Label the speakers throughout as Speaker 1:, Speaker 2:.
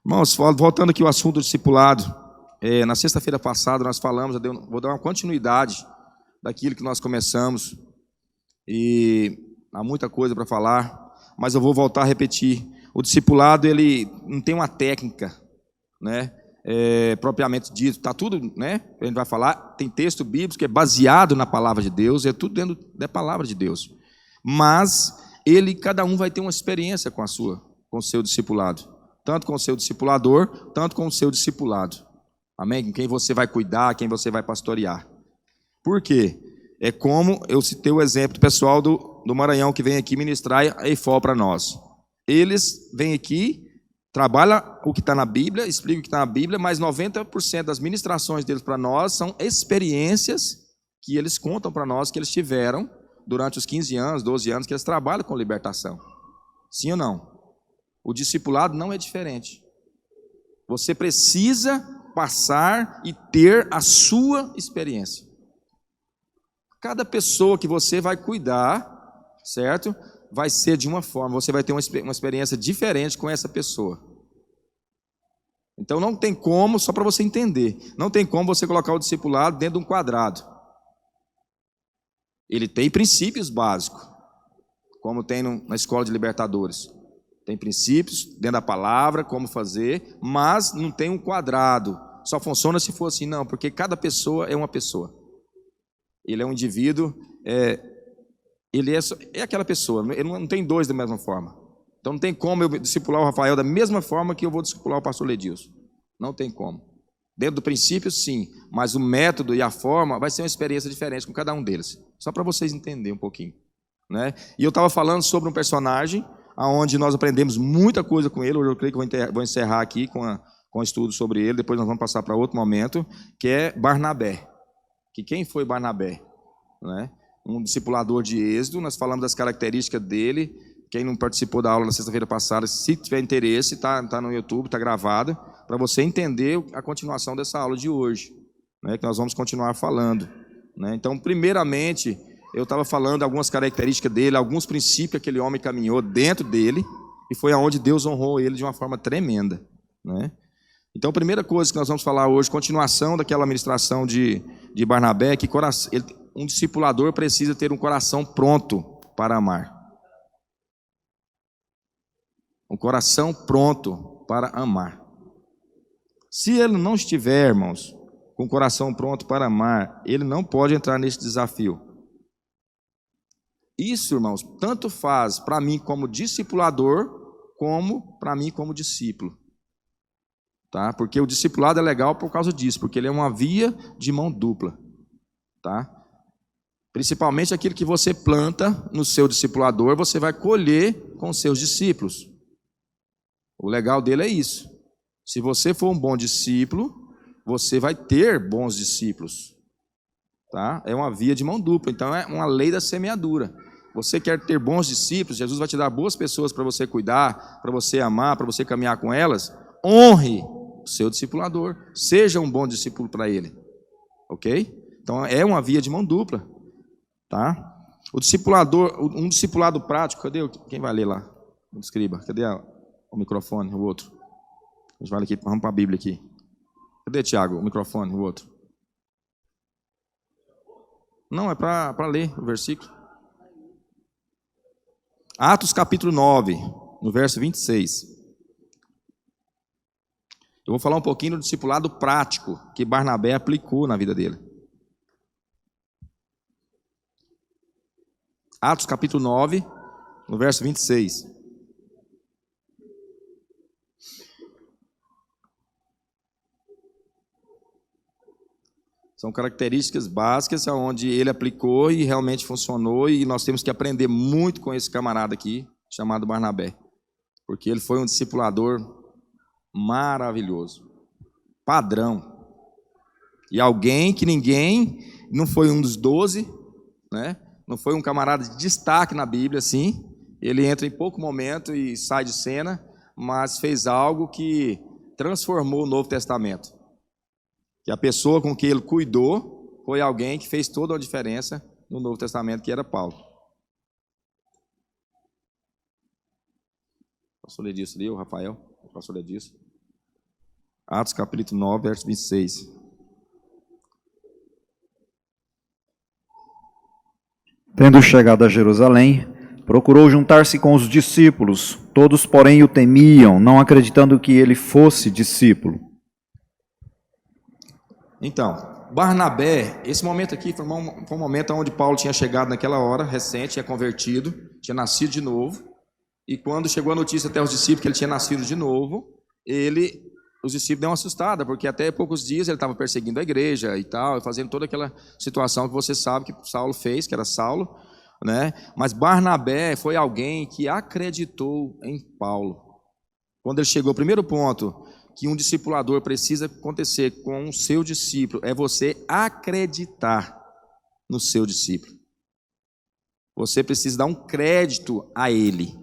Speaker 1: Irmãos, voltando aqui ao assunto do discipulado, na sexta-feira passada nós falamos, vou dar uma continuidade daquilo que nós começamos, e há muita coisa para falar, mas eu vou voltar a repetir. O discipulado, ele não tem uma técnica, né, propriamente dito, está tudo, né, a gente vai falar, tem texto bíblico que é baseado na palavra de Deus, é tudo dentro da palavra de Deus, mas cada um vai ter uma experiência com o seu discipulado, tanto com o seu discipulador, tanto com o seu discipulado, amém? Com quem você vai cuidar, quem você vai pastorear. Por quê? É como eu citei o exemplo do pessoal do Maranhão que vem aqui ministrar a EIFOL para nós. Eles vêm aqui, trabalham o que está na Bíblia, explicam o que está na Bíblia, mas 90% das ministrações deles para nós são experiências que eles contam para nós que eles tiveram durante os 15 anos, 12 anos que eles trabalham com libertação. Sim ou não? O discipulado não é diferente. Você precisa passar e ter a sua experiência. Cada pessoa que você vai cuidar, certo? Vai ser de uma forma, você vai ter uma experiência diferente com essa pessoa. Então não tem como, só para você entender, não tem como você colocar o discipulado dentro de um quadrado. Ele tem princípios básicos, como tem na escola de libertadores. Tem princípios dentro da palavra, como fazer, mas não tem um quadrado. Só funciona se for assim, não, porque cada pessoa é uma pessoa. Ele é um indivíduo, ele é aquela pessoa, ele não tem dois da mesma forma. Então não tem como eu discipular o Rafael da mesma forma que eu vou discipular o pastor Ledilson. Não tem como. Dentro do princípio, sim, mas o método e a forma vai ser uma experiência diferente com cada um deles. Só para vocês entenderem um pouquinho, né? E eu estava falando sobre um personagem onde nós aprendemos muita coisa com ele. Hoje eu creio que eu vou encerrar aqui com o estudo sobre ele, depois nós vamos passar para outro momento, que é Barnabé. Que quem foi Barnabé? Né? Um discipulador de Êxodo, nós falamos das características dele. Quem não participou da aula na sexta-feira passada, se tiver interesse, está no YouTube, está gravado, para você entender a continuação dessa aula de hoje, né, que nós vamos continuar falando. Né? Então, primeiramente, eu estava falando algumas características dele, alguns princípios que aquele homem caminhou dentro dele, e foi aonde Deus honrou ele de uma forma tremenda. Né? Então, a primeira coisa que nós vamos falar hoje, continuação daquela ministração de Barnabé, que um discipulador precisa ter um coração pronto para amar. Um coração pronto para amar. Se ele não estiver, irmãos, com o coração pronto para amar, ele não pode entrar nesse desafio. Isso, irmãos, tanto faz para mim como discipulador, como para mim como discípulo. Tá? Porque o discipulado é legal por causa disso, porque ele é uma via de mão dupla. Tá? Principalmente aquilo que você planta no seu discipulador, você vai colher com os seus discípulos. O legal dele é isso. Se você for um bom discípulo, você vai ter bons discípulos. Tá? É uma via de mão dupla, então é uma lei da semeadura. Você quer ter bons discípulos, Jesus vai te dar boas pessoas para você cuidar, para você amar, para você caminhar com elas. Honre o seu discipulador, seja um bom discípulo para ele. Ok? Então é uma via de mão dupla. Tá? O discipulador, um discipulado prático, cadê? Quem vai ler lá? O escriba, cadê o microfone, o outro? A gente vai aqui, vamos para a Bíblia aqui. Cadê, Tiago, o microfone, o outro? Não, é para ler o versículo. Atos capítulo 9, no verso 26. Eu vou falar um pouquinho do discipulado prático que Barnabé aplicou na vida dele. Atos capítulo 9, no verso 26. São características básicas onde ele aplicou e realmente funcionou, e nós temos que aprender muito com esse camarada aqui, chamado Barnabé, porque ele foi um discipulador maravilhoso, padrão, e alguém que não foi um dos 12, né? Não foi um camarada de destaque na Bíblia, assim, ele entra em pouco momento e sai de cena, mas fez algo que transformou o Novo Testamento. Que a pessoa com quem ele cuidou foi alguém que fez toda a diferença no Novo Testamento, que era Paulo. Posso ler disso ali, o Rafael? pastor Edilson. Atos capítulo 9, verso 26.
Speaker 2: Tendo chegado a Jerusalém, procurou juntar-se com os discípulos. Todos, porém, o temiam, não acreditando que ele fosse discípulo.
Speaker 1: Então, Barnabé, esse momento aqui foi um momento onde Paulo tinha chegado naquela hora, recente, tinha convertido, tinha nascido de novo. E quando chegou a notícia até os discípulos que ele tinha nascido de novo, os discípulos deu uma assustada, porque até poucos dias ele estava perseguindo a igreja e tal, fazendo toda aquela situação que você sabe que Saulo fez, que era Saulo, né? Mas Barnabé foi alguém que acreditou em Paulo. Quando ele chegou, o primeiro ponto que um discipulador precisa acontecer com o seu discípulo é você acreditar no seu discípulo. Você precisa dar um crédito a ele.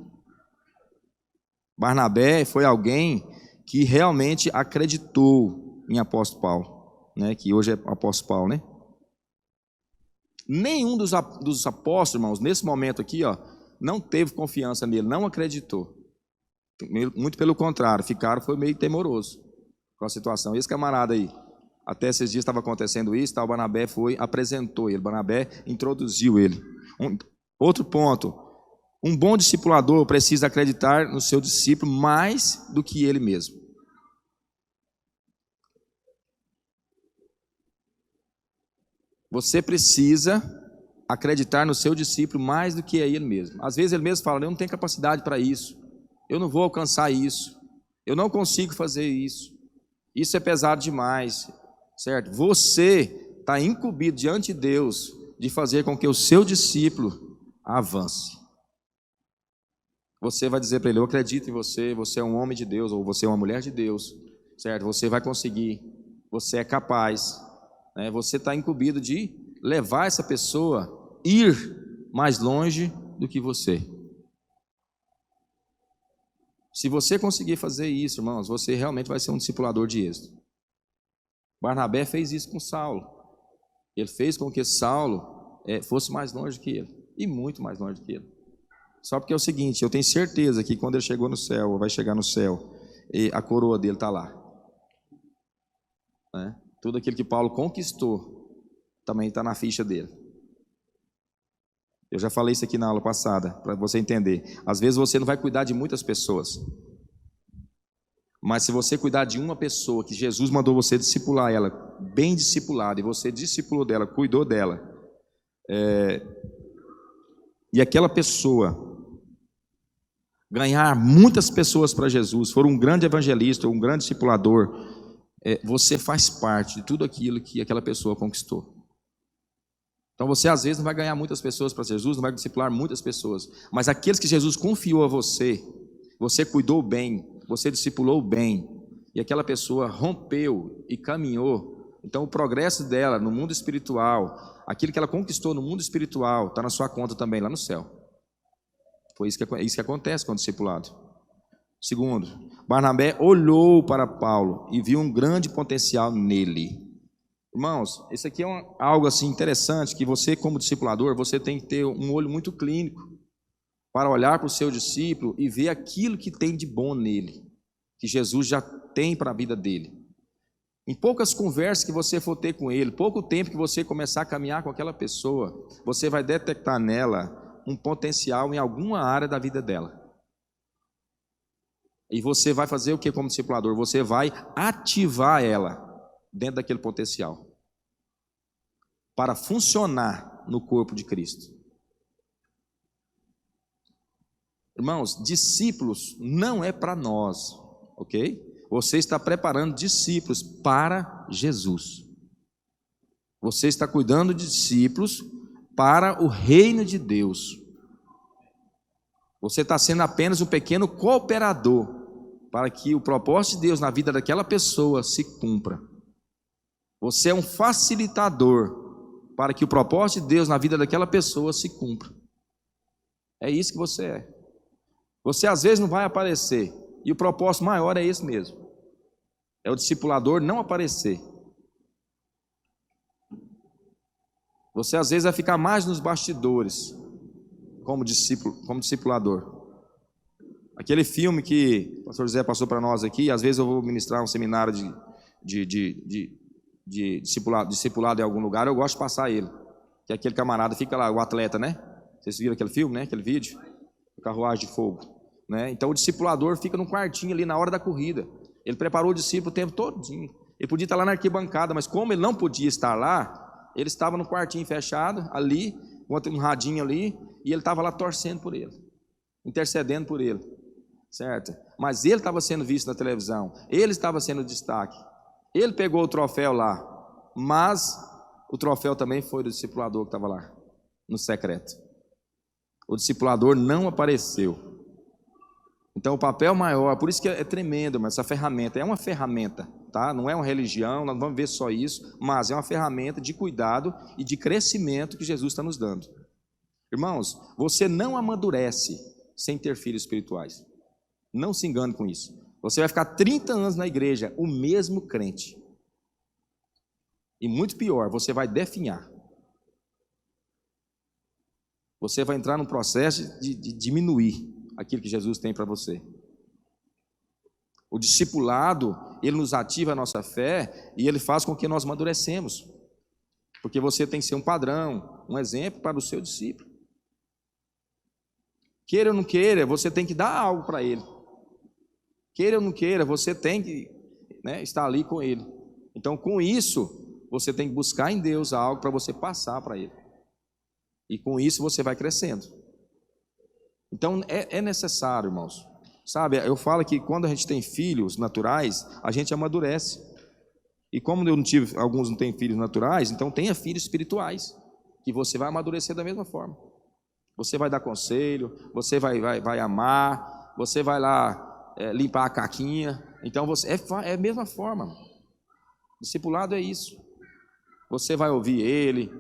Speaker 1: Barnabé foi alguém que realmente acreditou em apóstolo Paulo, né? Que hoje é apóstolo Paulo, né? Nenhum dos apóstolos, irmãos, nesse momento aqui, ó, não teve confiança nele, não acreditou. Muito pelo contrário, foi meio temoroso com a situação. Esse camarada aí, até esses dias estava acontecendo isso, o Barnabé apresentou ele, Barnabé introduziu ele. Outro ponto, um bom discipulador precisa acreditar no seu discípulo mais do que ele mesmo. Você precisa acreditar no seu discípulo mais do que a ele mesmo. Às vezes ele mesmo fala, eu não tenho capacidade para isso, eu não vou alcançar isso, eu não consigo fazer isso é pesado demais, certo? Você está incumbido diante de Deus de fazer com que o seu discípulo avance. Você vai dizer para ele, eu acredito em você, você é um homem de Deus, ou você é uma mulher de Deus, certo? Você vai conseguir, você é capaz, né? Você está incumbido de levar essa pessoa, ir mais longe do que você. Se você conseguir fazer isso, irmãos, você realmente vai ser um discipulador de êxito. Barnabé fez isso com Saulo. Ele fez com que Saulo fosse mais longe que ele, e muito mais longe que ele. Só porque é o seguinte, eu tenho certeza que quando ele chegou no céu, ou vai chegar no céu, a coroa dele está lá. Né? Tudo aquilo que Paulo conquistou, também está na ficha dele. Eu já falei isso aqui na aula passada, para você entender. Às vezes você não vai cuidar de muitas pessoas, mas se você cuidar de uma pessoa que Jesus mandou você discipular ela, bem discipulada, e você discipulou dela, cuidou dela, e aquela pessoa ganhar muitas pessoas para Jesus, for um grande evangelista, um grande discipulador, você faz parte de tudo aquilo que aquela pessoa conquistou. Então você às vezes não vai ganhar muitas pessoas para Jesus, não vai discipular muitas pessoas, mas aqueles que Jesus confiou a você, você cuidou bem, você discipulou bem, e aquela pessoa rompeu e caminhou, então o progresso dela no mundo espiritual, aquilo que ela conquistou no mundo espiritual, está na sua conta também lá no céu. Foi isso que acontece com o discipulado. Segundo, Barnabé olhou para Paulo e viu um grande potencial nele. Irmãos, isso aqui é algo assim interessante, que você como discipulador, você tem que ter um olho muito clínico para olhar para o seu discípulo e ver aquilo que tem de bom nele, que Jesus já tem para a vida dele. Em poucas conversas que você for ter com ele, pouco tempo que você começar a caminhar com aquela pessoa, você vai detectar nela um potencial em alguma área da vida dela. E você vai fazer o que como discipulador? Você vai ativar ela dentro daquele potencial para funcionar no corpo de Cristo. Irmãos, discípulos não é para nós, ok? Você está preparando discípulos para Jesus. Você está cuidando de discípulos para o reino de Deus. Você está sendo apenas um pequeno cooperador para que o propósito de Deus na vida daquela pessoa se cumpra. Você é um facilitador para que o propósito de Deus na vida daquela pessoa se cumpra. É isso que você é. Você às vezes não vai aparecer, e o propósito maior é esse mesmo. É o discipulador não aparecer. Você às vezes vai ficar mais nos bastidores como discipulador. Aquele filme que o pastor José passou para nós aqui, às vezes eu vou ministrar um seminário de discipulado em algum lugar, eu gosto de passar ele. Que aquele camarada fica lá, o atleta, né? Vocês viram aquele filme, né? Aquele vídeo? Carruagem de fogo. Né? Então o discipulador fica num quartinho ali na hora da corrida. Ele preparou o discípulo o tempo todinho. Ele podia estar lá na arquibancada, mas como ele não podia estar lá, ele estava no quartinho fechado, ali, com um radinho ali, e ele estava lá torcendo por ele, intercedendo por ele, certo? Mas ele estava sendo visto na televisão, ele estava sendo destaque, ele pegou o troféu lá, mas o troféu também foi do discipulador que estava lá, no secreto. O discipulador não apareceu. Então o papel maior, por isso que é tremendo, mas essa ferramenta é uma ferramenta, tá? Não é uma religião, nós não vamos ver só isso, mas é uma ferramenta de cuidado e de crescimento que Jesus está nos dando. Irmãos, você não amadurece sem ter filhos espirituais. Não se engane com isso. Você vai ficar 30 anos na igreja, o mesmo crente. E muito pior, você vai definhar. Você vai entrar num processo de diminuir aquilo que Jesus tem para você. O discipulado, ele nos ativa a nossa fé e ele faz com que nós amadurecemos. Porque você tem que ser um padrão, um exemplo para o seu discípulo. Queira ou não queira, você tem que dar algo para ele. Queira ou não queira, você tem que, né, estar ali com ele. Então, com isso, você tem que buscar em Deus algo para você passar para ele. E com isso você vai crescendo. Então é necessário, irmãos. Sabe, eu falo que quando a gente tem filhos naturais, a gente amadurece. E como eu não tive, alguns não têm filhos naturais, então tenha filhos espirituais, que você vai amadurecer da mesma forma. Você vai dar conselho, você vai amar, você vai lá limpar a caquinha. Então é a mesma forma. Discipulado é isso. Você vai ouvir ele,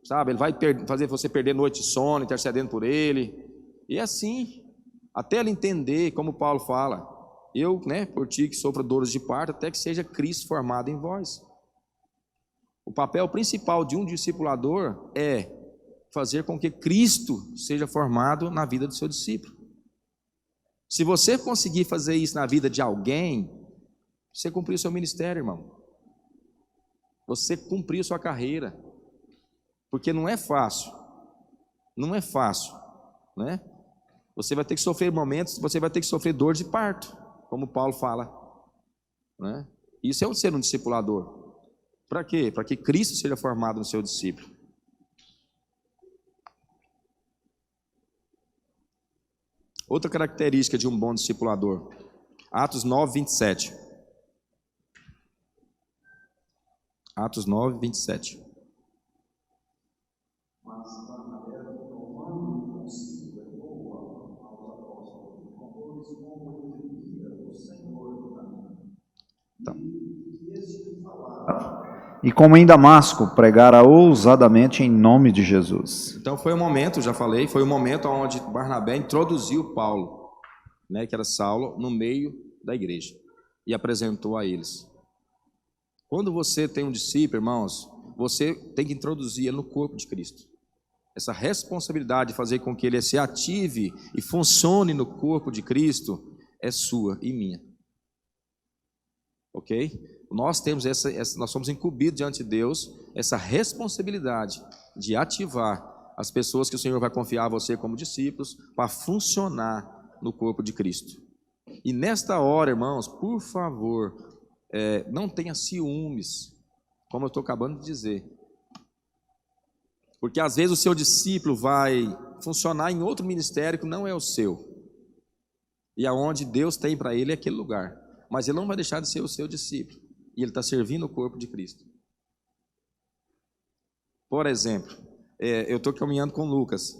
Speaker 1: sabe? Ele vai fazer você perder noite de sono, intercedendo por ele. E assim, até ele entender, como Paulo fala, eu, né, por ti que sofro dores de parto, até que seja Cristo formado em vós. O papel principal de um discipulador é fazer com que Cristo seja formado na vida do seu discípulo. Se você conseguir fazer isso na vida de alguém, você cumpriu seu ministério, irmão. Você cumpriu sua carreira. Porque não é fácil. Não é fácil, né? Você vai ter que sofrer momentos, você vai ter que sofrer dor de parto, como Paulo fala, né? Isso é ser um discipulador. Para quê? Para que Cristo seja formado no seu discípulo. Outra característica de um bom discipulador, Atos 9, 27. Atos 9, 27.
Speaker 2: Então. E como em Damasco, pregara ousadamente em nome de Jesus.
Speaker 1: Então foi um momento, já falei, foi um momento onde Barnabé introduziu Paulo, né, que era Saulo, no meio da igreja e apresentou a eles. Quando você tem um discípulo, irmãos, você tem que introduzir ele no corpo de Cristo. Essa responsabilidade de fazer com que ele se ative e funcione no corpo de Cristo é sua e minha. Ok? Nós temos nós somos incumbidos diante de Deus essa responsabilidade de ativar as pessoas que o Senhor vai confiar a você como discípulos para funcionar no corpo de Cristo. E nesta hora, irmãos, por favor, não tenha ciúmes, como eu estou acabando de dizer. Porque às vezes o seu discípulo vai funcionar em outro ministério que não é o seu. E aonde Deus tem para ele é aquele lugar. Mas ele não vai deixar de ser o seu discípulo. E ele está servindo o corpo de Cristo. Por exemplo, eu estou caminhando com o Lucas,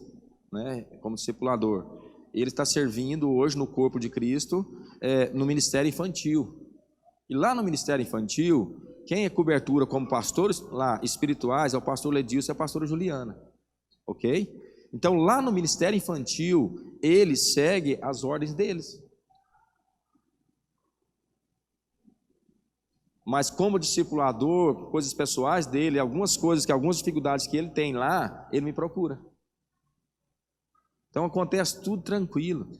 Speaker 1: né, como discipulador. Ele está servindo hoje no corpo de Cristo, no ministério infantil. E lá no ministério infantil, quem é cobertura como pastores lá espirituais é o pastor Ledilson e a pastora Juliana. Ok? Então lá no ministério infantil, ele segue as ordens deles. Mas como discipulador, coisas pessoais dele, algumas dificuldades que ele tem lá, ele me procura. Então acontece tudo tranquilo.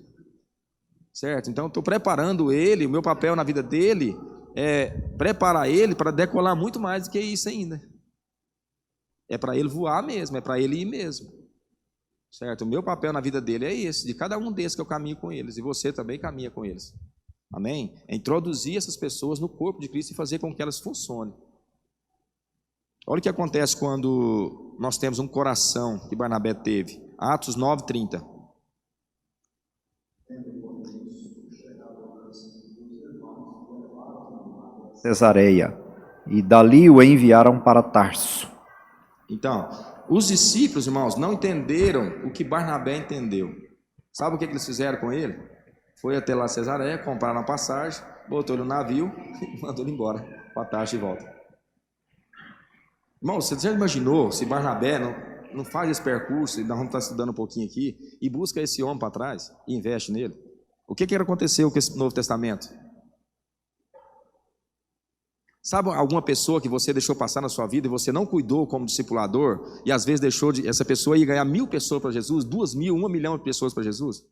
Speaker 1: certo? Então, eu estou preparando ele, o meu papel na vida dele é preparar ele para decolar muito mais do que isso ainda. É para ele voar mesmo, é para ele ir mesmo, certo? O meu papel na vida dele é esse, de cada um desses que eu caminho com eles, e você também caminha com eles, amém? É introduzir essas pessoas no corpo de Cristo e fazer com que elas funcionem. Olha o que acontece quando nós temos um coração que Barnabé teve. Atos 9:30.
Speaker 2: Cesareia, e dali o enviaram para Tarso.
Speaker 1: Então, os discípulos, irmãos, não entenderam o que Barnabé entendeu. Sabe o que eles fizeram com ele? Foi até lá Cesareia, compraram a passagem, botou ele no navio e mandou ele embora para Tarso de volta. Irmão, você já imaginou se Barnabé não faz esse percurso, e nós vamos estar estudando um pouquinho aqui, e busca esse homem para trás e investe nele? O que aconteceu com esse Novo Testamento? Sabe alguma pessoa que você deixou passar na sua vida e você não cuidou como discipulador, e às vezes deixou essa pessoa ir ganhar 1.000 pessoas para Jesus, 2.000, 1 milhão de pessoas para Jesus?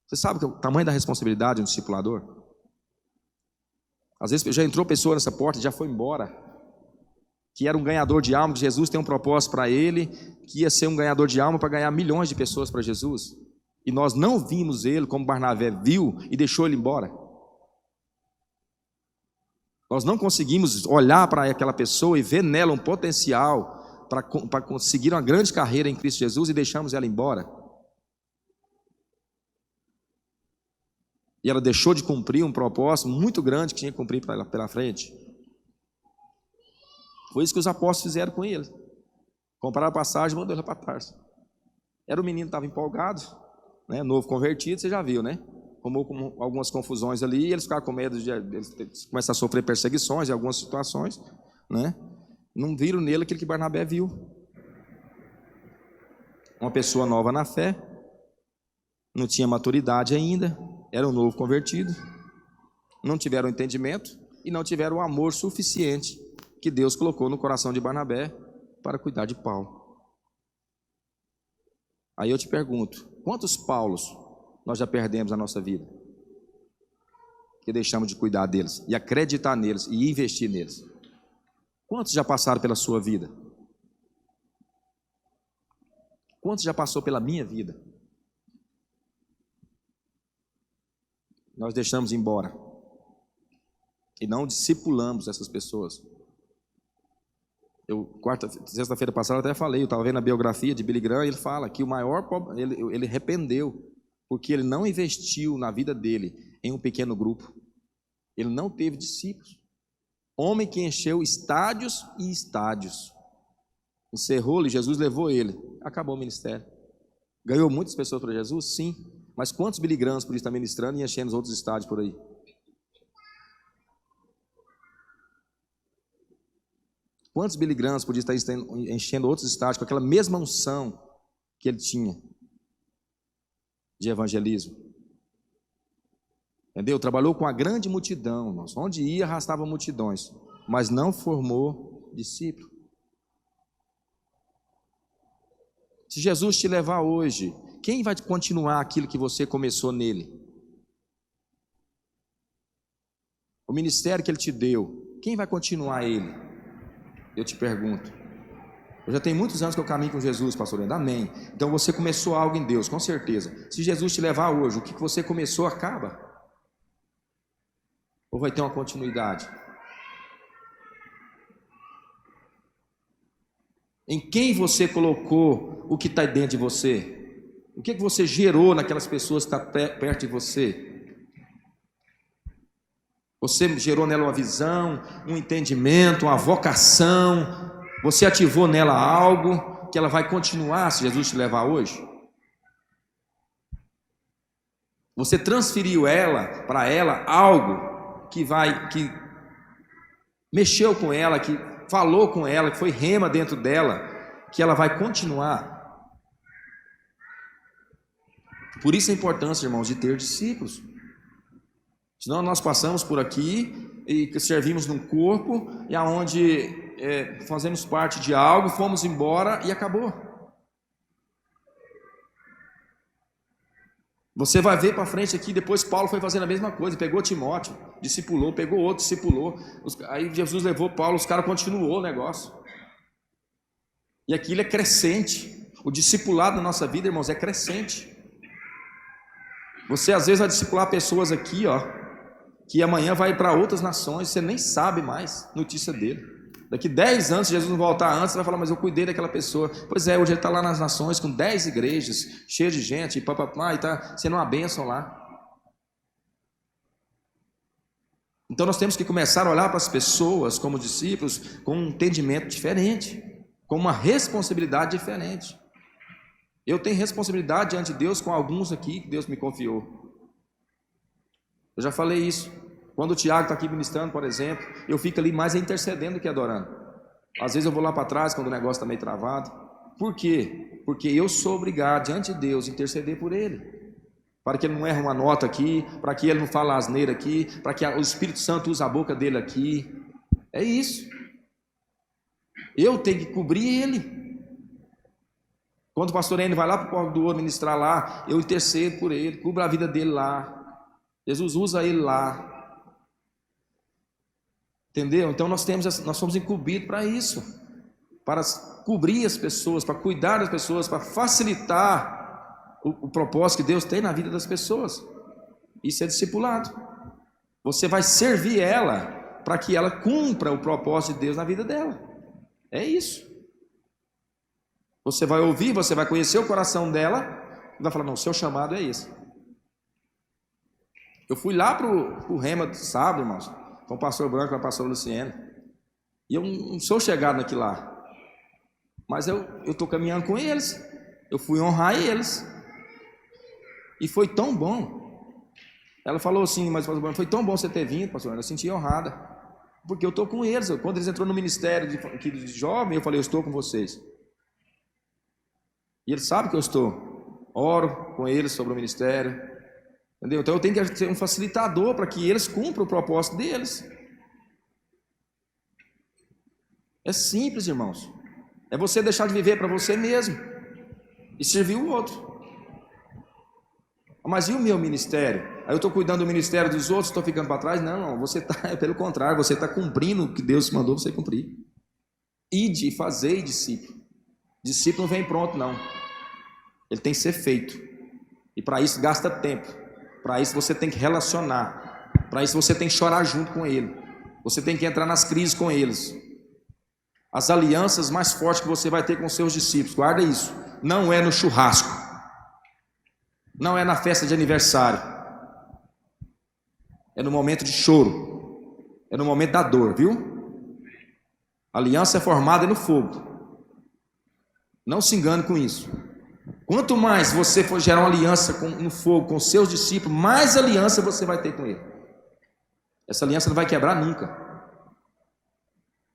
Speaker 1: Você sabe o tamanho da responsabilidade de um discipulador? Às vezes já entrou pessoa nessa porta e já foi embora, que era um ganhador de alma, que Jesus tem um propósito para ele, que ia ser um ganhador de alma para ganhar milhões de pessoas para Jesus, e nós não vimos ele como Barnabé viu e deixou ele embora. Nós não conseguimos olhar para aquela pessoa e ver nela um potencial para conseguir uma grande carreira em Cristo Jesus e deixamos ela embora. E ela deixou de cumprir um propósito muito grande que tinha que cumprir pela frente. Foi isso que os apóstolos fizeram com ele. Compraram a passagem e mandou ele para Tarso. Era um menino que estava empolgado, né, novo convertido, você já viu, né? Com algumas confusões ali, e eles ficaram com medo de eles começar a sofrer perseguições em algumas situações, né? Não viram nele aquilo que Barnabé viu. Uma pessoa nova na fé, não tinha maturidade ainda, era um novo convertido, não tiveram entendimento e não tiveram o amor suficiente que Deus colocou no coração de Barnabé para cuidar de Paulo. Aí eu te pergunto, quantos Paulos nós já perdemos na nossa vida? Que deixamos de cuidar deles, e acreditar neles, e investir neles. Quantos já passaram pela sua vida? Quantos já passou pela minha vida? Nós deixamos embora, e não discipulamos essas pessoas. Sexta-feira passada até falei, eu estava vendo a biografia de Billy Graham, e ele fala que o maior problema, ele arrependeu, porque ele não investiu na vida dele em um pequeno grupo. Ele não teve discípulos. Homem que encheu estádios e estádios. Encerrou-lhe, Jesus levou ele. Acabou o ministério. Ganhou muitas pessoas para Jesus? Sim. Mas quantos Billy Grahams podia estar ministrando e enchendo os outros estádios por aí? Quantos Billy Grahams podia estar enchendo outros estádios com aquela mesma unção que ele tinha de evangelismo? Entendeu? Trabalhou com a grande multidão, irmãos. Onde ia, arrastava multidões, mas não formou discípulo. Se Jesus te levar hoje, quem vai continuar aquilo que você começou nele? O ministério que ele te deu, quem vai continuar ele? Eu te pergunto. Eu já tenho muitos anos que eu caminho com Jesus, pastor Leandro, amém. Então você começou algo em Deus, com certeza. Se Jesus te levar hoje, o que você começou acaba? Ou vai ter uma continuidade? Em quem você colocou o que está dentro de você? O que você gerou naquelas pessoas que estão perto de você? Você gerou nela uma visão, um entendimento, uma vocação. Você ativou nela algo que ela vai continuar se Jesus te levar hoje? Você transferiu para ela algo que mexeu com ela, que falou com ela, que foi rema dentro dela, que ela vai continuar. Por isso a importância, irmãos, de ter discípulos. Senão nós passamos por aqui e servimos num corpo, e aonde fazemos parte de algo, fomos embora e acabou. Você vai ver para frente aqui, depois Paulo foi fazendo a mesma coisa, pegou Timóteo, discipulou, pegou outro, discipulou, aí Jesus levou Paulo, os caras continuou o negócio. E aquilo é crescente. O discipulado na nossa vida, irmãos, é crescente. Você às vezes vai discipular pessoas aqui, ó, que amanhã vai para outras nações, você nem sabe mais notícia dele. Daqui 10 anos, se Jesus não voltar antes, você vai falar, mas eu cuidei daquela pessoa. Pois é, hoje ele está lá nas nações com 10 igrejas, cheio de gente, e está sendo uma bênção lá. Então nós temos que começar a olhar para as pessoas como discípulos com um entendimento diferente, com uma responsabilidade diferente. Eu tenho responsabilidade diante de Deus com alguns aqui que Deus me confiou. Eu já falei isso. Quando o Tiago está aqui ministrando, por exemplo, eu fico ali mais intercedendo do que adorando. Às vezes eu vou lá para trás quando o negócio está meio travado. Por quê? Porque eu sou obrigado diante de Deus a interceder por ele. Para que ele não erre uma nota aqui, para que ele não fale asneira aqui, para que o Espírito Santo use a boca dele aqui. É isso. Eu tenho que cobrir ele. Quando o pastor Enio vai lá para o Porto do Ouro ministrar lá, eu intercedo por ele, cubro a vida dele lá. Jesus usa ele lá. Entendeu? Então nós somos incumbidos para isso, para cobrir as pessoas, para cuidar das pessoas, para facilitar o propósito que Deus tem na vida das pessoas. Isso é discipulado. Você vai servir ela para que ela cumpra o propósito de Deus na vida dela. É isso. Você vai ouvir, você vai conhecer o coração dela e vai falar, não, o seu chamado é esse. Eu fui lá para o Rema do sábado, irmãos, com o pastor Branco e com a pastora Luciene. E eu não sou chegado naquilo lá. Mas eu estou caminhando com eles. Eu fui honrar eles. E foi tão bom. Ela falou assim, mas pastor Branco, foi tão bom você ter vindo, pastor. Eu senti honrada. Porque eu estou com eles. Quando eles entraram no ministério de jovem, eu falei, eu estou com vocês. E eles sabem que eu estou. Oro com eles sobre o ministério. Entendeu? Então eu tenho que ser um facilitador para que eles cumpram o propósito deles. É simples, irmãos. É você deixar de viver para você mesmo e servir o outro. Mas e o meu ministério? Aí eu estou cuidando do ministério dos outros, estou ficando para trás? Não, você está, pelo contrário, você está cumprindo o que Deus mandou você cumprir. Ide e fazei discípulo. Discípulo não vem pronto, não. Ele tem que ser feito. E para isso gasta tempo. Para isso você tem que relacionar. Para isso você tem que chorar junto com ele. Você tem que entrar nas crises com eles. As alianças mais fortes que você vai ter com seus discípulos, guarda isso. Não é no churrasco. Não é na festa de aniversário. É no momento de choro. É no momento da dor, viu? A aliança é formada no fogo. Não se engane com isso. Quanto mais você for gerar uma aliança no fogo com seus discípulos, mais aliança você vai ter com ele. Essa aliança não vai quebrar nunca.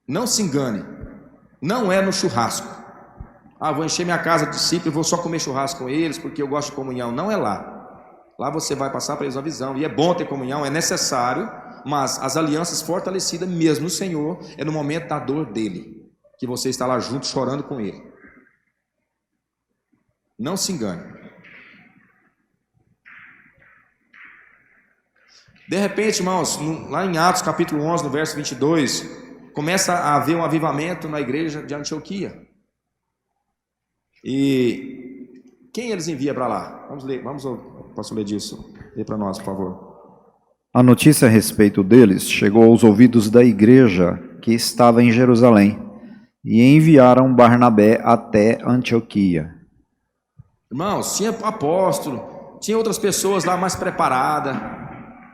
Speaker 1: Não se engane. Não é no churrasco. Vou encher minha casa de discípulos e vou só comer churrasco com eles porque eu gosto de comunhão. Não é lá. Lá você vai passar para eles uma visão. E é bom ter comunhão, é necessário, mas as alianças fortalecidas mesmo no Senhor é no momento da dor dele, que você está lá junto chorando com ele. Não se engane. De repente, irmãos, lá em Atos capítulo 11, no verso 22, começa a haver um avivamento na igreja de Antioquia. E quem eles enviam para lá? Vamos ler, posso ler disso? Lê para nós, por favor.
Speaker 2: A notícia a respeito deles chegou aos ouvidos da igreja que estava em Jerusalém, e enviaram Barnabé até Antioquia.
Speaker 1: Irmãos, tinha apóstolo, tinha outras pessoas lá mais preparadas,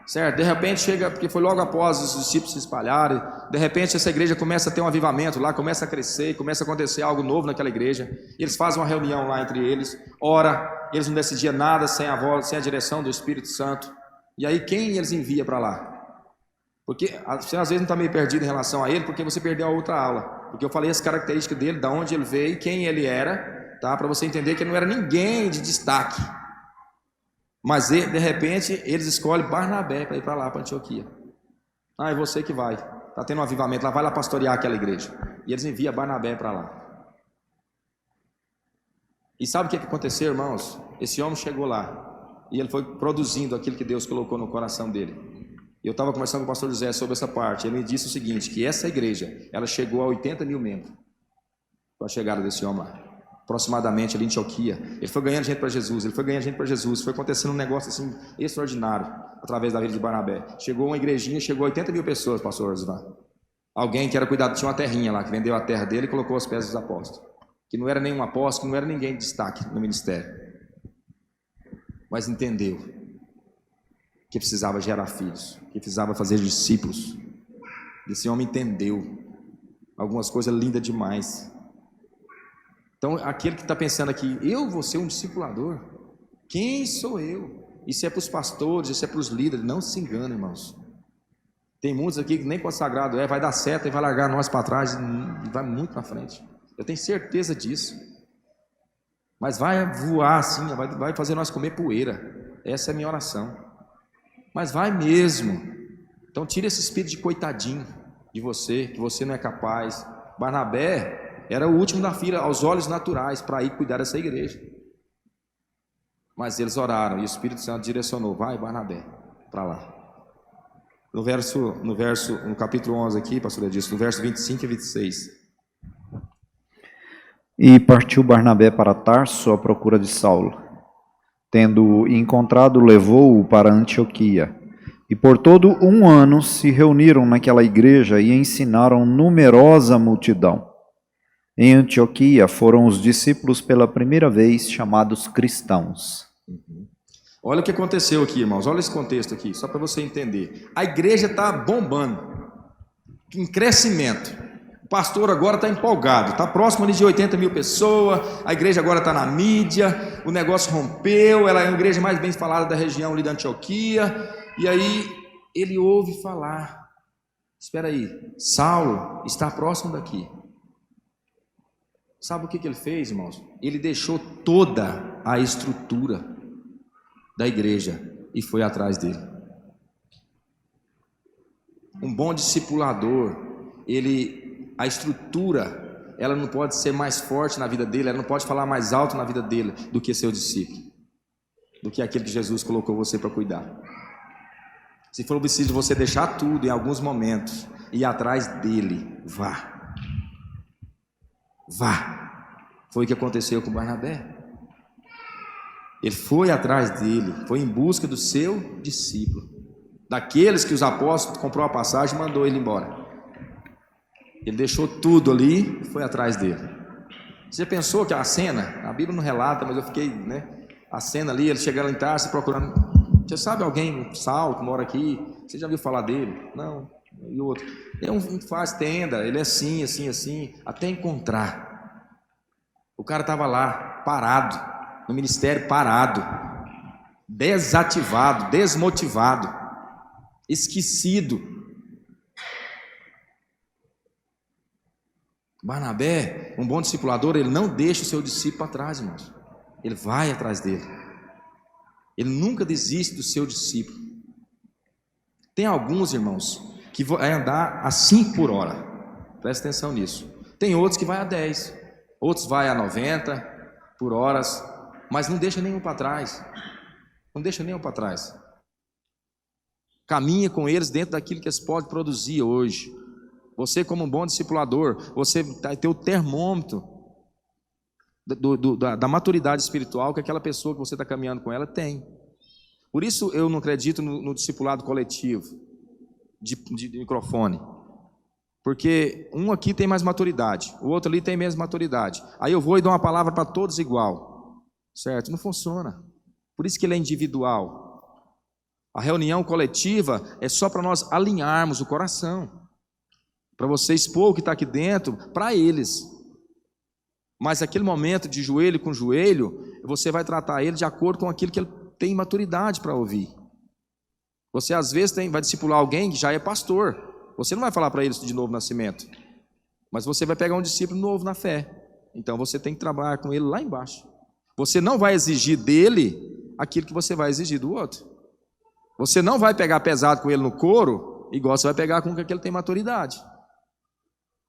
Speaker 1: certo? De repente chega, porque foi logo após os discípulos se espalharem, de repente essa igreja começa a ter um avivamento lá, começa a crescer, começa a acontecer algo novo naquela igreja. Eles fazem uma reunião lá entre eles, ora, eles não decidiam nada sem a voz, sem a direção do Espírito Santo. E aí quem eles envia para lá? Porque você às vezes não está meio perdido em relação a ele, porque você perdeu a outra aula. Porque eu falei as características dele, de onde ele veio, quem ele era, tá? Para você entender que ele não era ninguém de destaque. Mas de repente eles escolhem Barnabé para ir para lá, para Antioquia. É você que vai. Está tendo um avivamento lá, vai lá pastorear aquela igreja. E eles enviam Barnabé para lá. E sabe o que aconteceu, irmãos? Esse homem chegou lá. e ele foi produzindo aquilo que Deus colocou no coração dele. Eu estava conversando com o pastor José sobre essa parte. Ele me disse o seguinte, que essa igreja, ela chegou a 80 mil membros com a chegada desse homem lá, aproximadamente ali em Antioquia. Ele foi ganhando gente para Jesus, foi acontecendo um negócio assim extraordinário através da vida de Barnabé. Chegou uma igrejinha, chegou a 80 mil pessoas, pastor Osvan. Alguém que era cuidado, tinha uma terrinha lá, que vendeu a terra dele e colocou aos pés dos apóstolos, que não era nenhum apóstolo, que não era ninguém de destaque no ministério, mas entendeu que precisava gerar filhos, que precisava fazer discípulos. Esse homem entendeu algumas coisas lindas demais. Então, aquele que está pensando aqui, eu vou ser um discipulador? Quem sou eu? Isso é para os pastores, isso é para os líderes. Não se engane, irmãos. Tem muitos aqui que nem consagrado vai dar seta e vai largar nós para trás e vai muito na frente. Eu tenho certeza disso. Mas vai voar assim, vai fazer nós comer poeira. Essa é a minha oração. Mas vai mesmo. Então tira esse espírito de coitadinho de você, que você não é capaz. Barnabé era o último da fila aos olhos naturais para ir cuidar dessa igreja. Mas eles oraram e o Espírito Santo direcionou, vai Barnabé, para lá. No capítulo 11 aqui, pastor Edilson, no verso 25 e 26.
Speaker 2: E partiu Barnabé para Tarso à procura de Saulo. Tendo-o encontrado, levou-o para Antioquia. E por todo um ano se reuniram naquela igreja e ensinaram numerosa multidão. Em Antioquia foram os discípulos pela primeira vez chamados cristãos.
Speaker 1: Olha o que aconteceu aqui, irmãos. Olha esse contexto aqui, só para você entender. A igreja está bombando, em crescimento. O pastor agora está empolgado, está próximo ali de 80 mil pessoas. A igreja agora está na mídia, o negócio rompeu. Ela é a igreja mais bem falada da região ali da Antioquia. E aí ele ouve falar: espera aí, Saulo está próximo daqui. Sabe o que ele fez, irmãos? Ele deixou toda a estrutura da igreja e foi atrás dele. Um bom discipulador, a estrutura, ela não pode ser mais forte na vida dele, ela não pode falar mais alto na vida dele do que seu discípulo, do que aquele que Jesus colocou você para cuidar. Se for preciso você deixar tudo em alguns momentos e ir atrás dele, vá. Foi o que aconteceu com Barnabé. Ele foi atrás dele, foi em busca do seu discípulo, daqueles que os apóstolos comprou a passagem e mandou ele embora. Ele deixou tudo ali e foi atrás dele. Você pensou que a cena, a Bíblia não relata, mas eu fiquei, a cena ali, ele chegando em Tarso procurando. Você sabe alguém, Saulo, que mora aqui? Você já viu falar dele? Não. E o outro? Ele faz tenda, ele é assim, assim, assim, até encontrar. O cara estava lá, parado, no ministério parado, desativado, desmotivado, esquecido. Barnabé, um bom discipulador, ele não deixa o seu discípulo atrás, irmãos. Ele vai atrás dele. Ele nunca desiste do seu discípulo. Tem alguns, irmãos, que vai andar a 5 por hora. Presta atenção nisso. Tem outros que vai a 10. Outros vai a 90 por horas. Mas não deixa nenhum para trás. Não deixa nenhum para trás. Caminha com eles dentro daquilo que eles podem produzir hoje. Você, como um bom discipulador, você vai ter o termômetro da maturidade espiritual que aquela pessoa que você está caminhando com ela tem. Por isso eu não acredito no discipulado coletivo de microfone, porque um aqui tem mais maturidade, o outro ali tem menos maturidade, aí eu vou e dou uma palavra para todos igual, certo? Não funciona. Por isso que ele é individual. A reunião coletiva é só para nós alinharmos o coração, para você expor o que está aqui dentro para eles. Mas aquele momento de joelho com joelho, você vai tratar ele de acordo com aquilo que ele tem maturidade para ouvir. Você às vezes vai discipular alguém que já é pastor. Você não vai falar para ele de novo nascimento, mas você vai pegar um discípulo novo na fé. Então você tem que trabalhar com ele lá embaixo. Você não vai exigir dele aquilo que você vai exigir do outro. Você não vai pegar pesado com ele no couro, igual você vai pegar com que ele tem maturidade.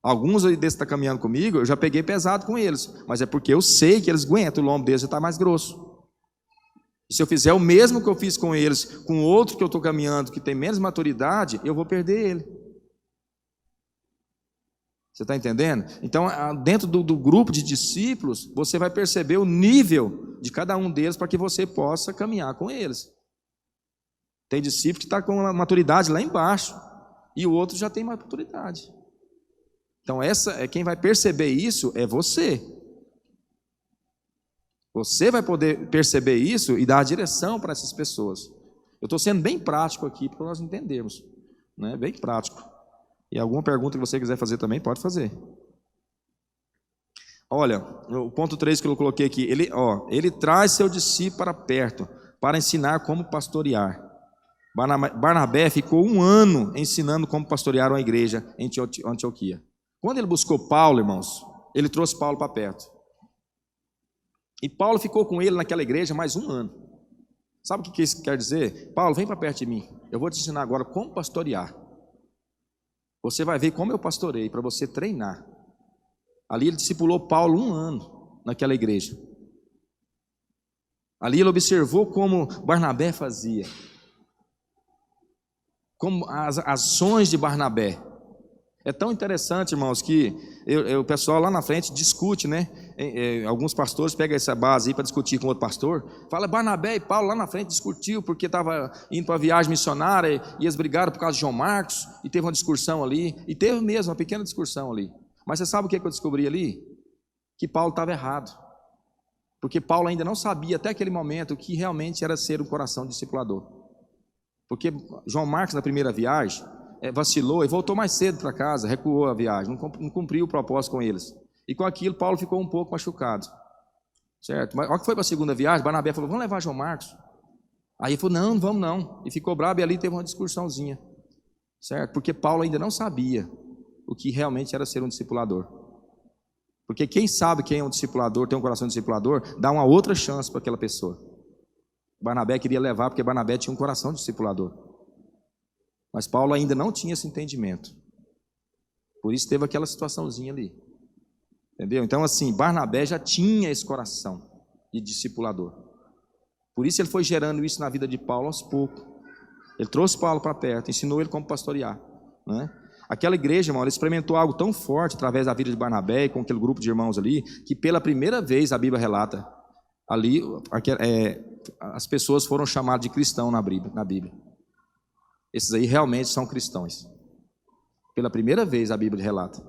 Speaker 1: Alguns desses que estão caminhando comigo, eu já peguei pesado com eles, mas é porque eu sei que eles aguentam, o lombo deles já está mais grosso. E se eu fizer o mesmo que eu fiz com eles, com outro que eu estou caminhando, que tem menos maturidade, eu vou perder ele. Você está entendendo? Então, dentro do grupo de discípulos, você vai perceber o nível de cada um deles para que você possa caminhar com eles. Tem discípulo que está com a maturidade lá embaixo e o outro já tem maturidade. Então, quem vai perceber isso é você. Você vai poder perceber isso e dar a direção para essas pessoas. Eu estou sendo bem prático aqui para nós entendermos, né? Bem prático. E alguma pergunta que você quiser fazer também, pode fazer. Olha, o ponto 3 que eu coloquei aqui, ele traz seu discípulo para perto, para ensinar como pastorear. Barnabé ficou 1 ano ensinando como pastorear uma igreja em Antioquia. Quando ele buscou Paulo, irmãos, ele trouxe Paulo para perto. E Paulo ficou com ele naquela igreja mais 1 ano. Sabe o que isso quer dizer? Paulo, vem para perto de mim. Eu vou te ensinar agora como pastorear. Você vai ver como eu pastorei, para você treinar. Ali ele discipulou Paulo 1 ano naquela igreja. Ali ele observou como Barnabé fazia. Como as ações de Barnabé. É tão interessante, irmãos, que o pessoal lá na frente discute, né? Alguns pastores pegam essa base aí para discutir com outro pastor. Fala, Barnabé e Paulo lá na frente discutiu porque estava indo para a viagem missionária e eles brigaram por causa de João Marcos e teve uma discussão ali. E teve mesmo uma pequena discussão ali. Mas você sabe o que eu descobri ali? Que Paulo estava errado. Porque Paulo ainda não sabia até aquele momento o que realmente era ser um coração discipulador. Porque João Marcos na primeira viagem vacilou e voltou mais cedo para casa, recuou a viagem, não cumpriu o propósito com eles. E com aquilo, Paulo ficou um pouco machucado. Certo? Mas, olha que foi para a segunda viagem, Barnabé falou, vamos levar João Marcos? Aí ele falou, não vamos não. E ficou bravo e ali teve uma discussãozinha. Certo? Porque Paulo ainda não sabia o que realmente era ser um discipulador. Porque quem sabe quem é um discipulador, tem um coração de discipulador, dá uma outra chance para aquela pessoa. Barnabé queria levar porque Barnabé tinha um coração de discipulador. Mas Paulo ainda não tinha esse entendimento. Por isso teve aquela situaçãozinha ali. Entendeu? Então assim, Barnabé já tinha esse coração de discipulador. Por isso ele foi gerando isso na vida de Paulo aos poucos. Ele trouxe Paulo para perto, ensinou ele como pastorear, né? Aquela igreja, irmão, ele experimentou algo tão forte através da vida de Barnabé, com aquele grupo de irmãos ali, que pela primeira vez a Bíblia relata, ali as pessoas foram chamadas de cristão na Bíblia. Esses aí realmente são cristãos. Pela primeira vez a Bíblia relata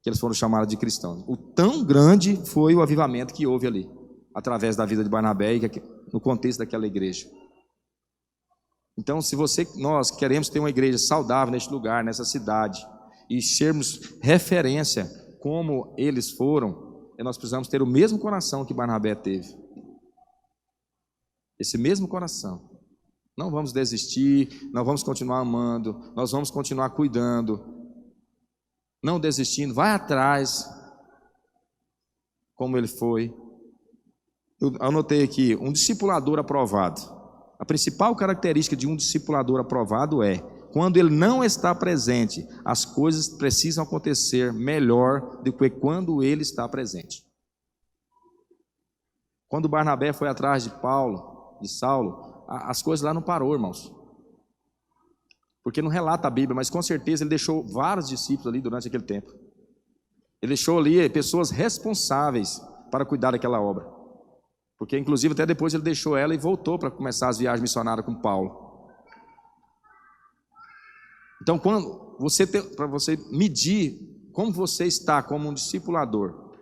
Speaker 1: que eles foram chamados de cristãos. O tão grande foi o avivamento que houve ali, através da vida de Barnabé e no contexto daquela igreja. Então, se nós queremos ter uma igreja saudável neste lugar, nessa cidade, e sermos referência como eles foram, nós precisamos ter o mesmo coração que Barnabé teve. Esse mesmo coração. Não vamos desistir, nós vamos continuar amando, nós vamos continuar cuidando, não desistindo, vai atrás, como ele foi. Eu anotei aqui, um discipulador aprovado. A principal característica de um discipulador aprovado é, quando ele não está presente, as coisas precisam acontecer melhor do que quando ele está presente. Quando Barnabé foi atrás de Saulo, as coisas lá não parou, irmãos. Porque não relata a Bíblia, mas com certeza ele deixou vários discípulos ali durante aquele tempo. Ele deixou ali pessoas responsáveis para cuidar daquela obra. Porque inclusive até depois ele deixou ela e voltou para começar as viagens missionárias com Paulo. Então, para você medir como você está como um discipulador,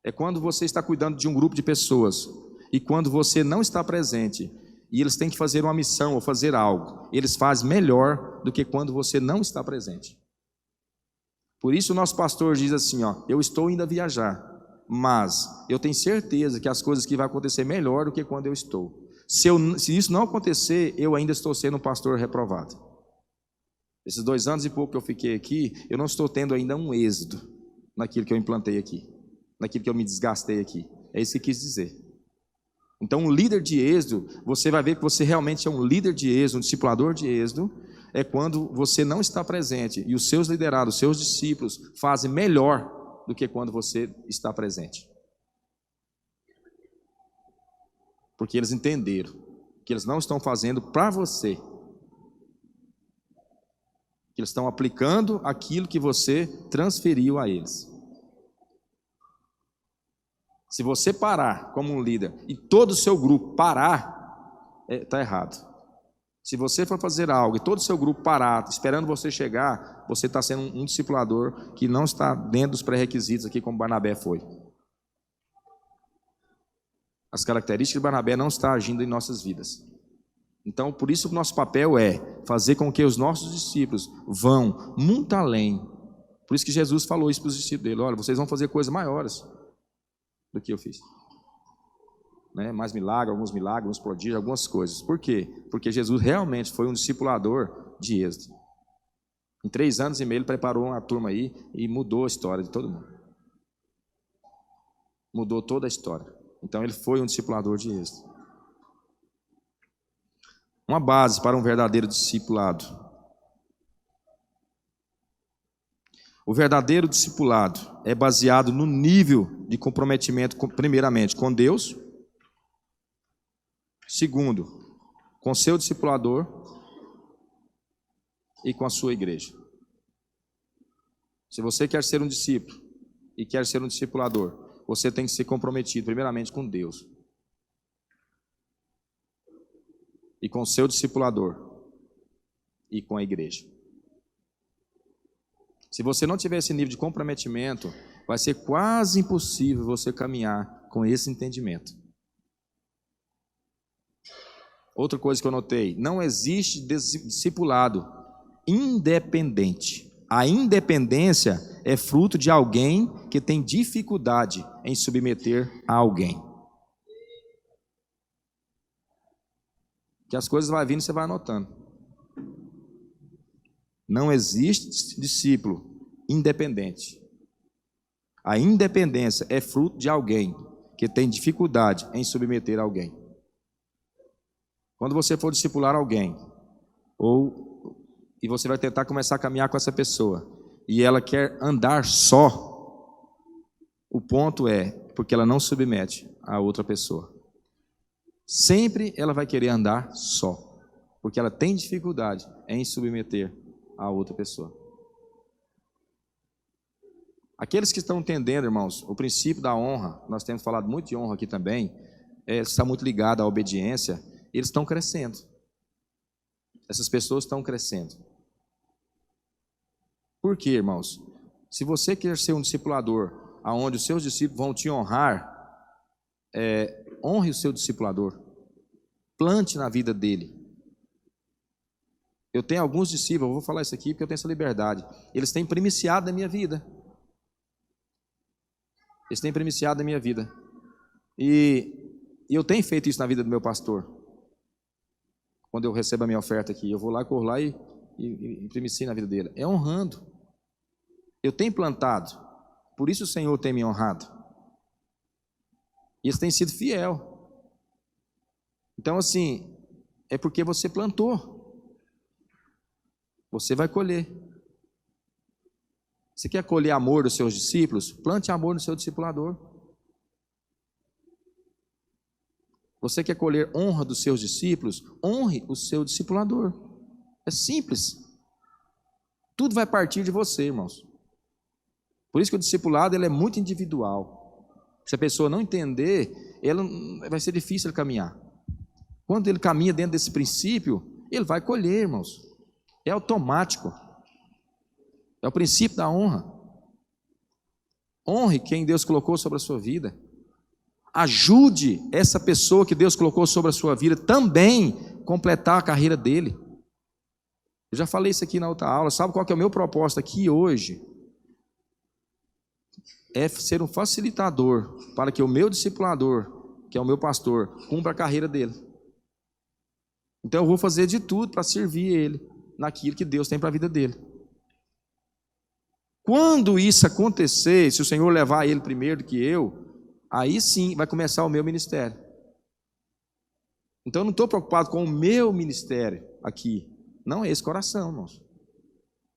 Speaker 1: é quando você está cuidando de um grupo de pessoas e quando você não está presente e eles têm que fazer uma missão ou fazer algo, eles fazem melhor do que quando você não está presente. Por isso o nosso pastor diz assim, eu estou indo a viajar, mas eu tenho certeza que as coisas que vão acontecer melhor do que quando eu estou. Se isso não acontecer, eu ainda estou sendo um pastor reprovado. Esses 2 anos e pouco que eu fiquei aqui, eu não estou tendo ainda um êxito naquilo que eu implantei aqui, naquilo que eu me desgastei aqui. É isso que quis dizer. Então, um líder de êxodo, você vai ver que você realmente é um líder de êxodo, um discipulador de êxodo, é quando você não está presente e os seus liderados, os seus discípulos fazem melhor do que quando você está presente. Porque eles entenderam que eles não estão fazendo para você. Que eles estão aplicando aquilo que você transferiu a eles. Se você parar como um líder e todo o seu grupo parar, está errado. Se você for fazer algo e todo o seu grupo parar, esperando você chegar, você está sendo um discipulador que não está dentro dos pré-requisitos aqui como Barnabé foi. As características de Barnabé não estão agindo em nossas vidas. Então, por isso o nosso papel é fazer com que os nossos discípulos vão muito além. Por isso que Jesus falou isso para os discípulos dele: olha, vocês vão fazer coisas maiores do que eu fiz. Né? Mais milagres, alguns prodígios, algumas coisas. Por quê? Porque Jesus realmente foi um discipulador de êxito. Em 3 anos e meio ele preparou uma turma aí e mudou a história de todo mundo. Mudou toda a história. Então ele foi um discipulador de êxito. Uma base para um verdadeiro discipulado. O verdadeiro discipulado é baseado no nível de comprometimento, primeiramente, com Deus. Segundo, com seu discipulador e com a sua igreja. Se você quer ser um discípulo e quer ser um discipulador, você tem que ser comprometido primeiramente com Deus e com seu discipulador e com a igreja. Se você não tiver esse nível de comprometimento, vai ser quase impossível você caminhar com esse entendimento. Outra coisa que eu notei: não existe discipulado independente. A independência é fruto de alguém que tem dificuldade em submeter a alguém. Que as coisas vão vindo e você vai anotando. Não existe discípulo independente. A independência é fruto de alguém que tem dificuldade em submeter a alguém. Quando você for discipular alguém, e você vai tentar começar a caminhar com essa pessoa, e ela quer andar só, o ponto é porque ela não submete a outra pessoa. Sempre ela vai querer andar só, porque ela tem dificuldade em submeter a outra pessoa. Aqueles que estão entendendo, irmãos, o princípio da honra, nós temos falado muito de honra aqui também, está muito ligado à obediência, eles estão crescendo. Essas pessoas estão crescendo. Por quê, irmãos? Se você quer ser um discipulador, aonde os seus discípulos vão te honrar, honre o seu discipulador. Plante na vida dele. Eu tenho alguns discípulos, eu vou falar isso aqui porque eu tenho essa liberdade. Eles têm primiciado na minha vida. Eles têm primiciado na minha vida. E eu tenho feito isso na vida do meu pastor. Quando eu recebo a minha oferta aqui, eu vou lá, corro lá e primicio na vida dele. É honrando. Eu tenho plantado. Por isso o Senhor tem me honrado. E eles têm sido fiel. Então, assim, é porque você plantou. Você vai colher. Você quer colher amor dos seus discípulos? Plante amor no seu discipulador. Você quer colher honra dos seus discípulos? Honre o seu discipulador. É simples. Tudo vai partir de você, irmãos. Por isso que o discipulado ele é muito individual. Se a pessoa não entender, vai ser difícil ele caminhar. Quando ele caminha dentro desse princípio, ele vai colher, irmãos. É automático. É o princípio da honra. Honre quem Deus colocou sobre a sua vida. Ajude essa pessoa que Deus colocou sobre a sua vida também completar a carreira dele. Eu já falei isso aqui na outra aula. Sabe qual que é o meu propósito aqui hoje? É ser um facilitador para que o meu discipulador, que é o meu pastor, cumpra a carreira dele. Então eu vou fazer de tudo para servir ele naquilo que Deus tem para a vida dele. Quando isso acontecer, se o Senhor levar ele primeiro do que eu, aí sim vai começar o meu ministério. Então eu não estou preocupado com o meu ministério aqui. Não é esse coração, irmãos.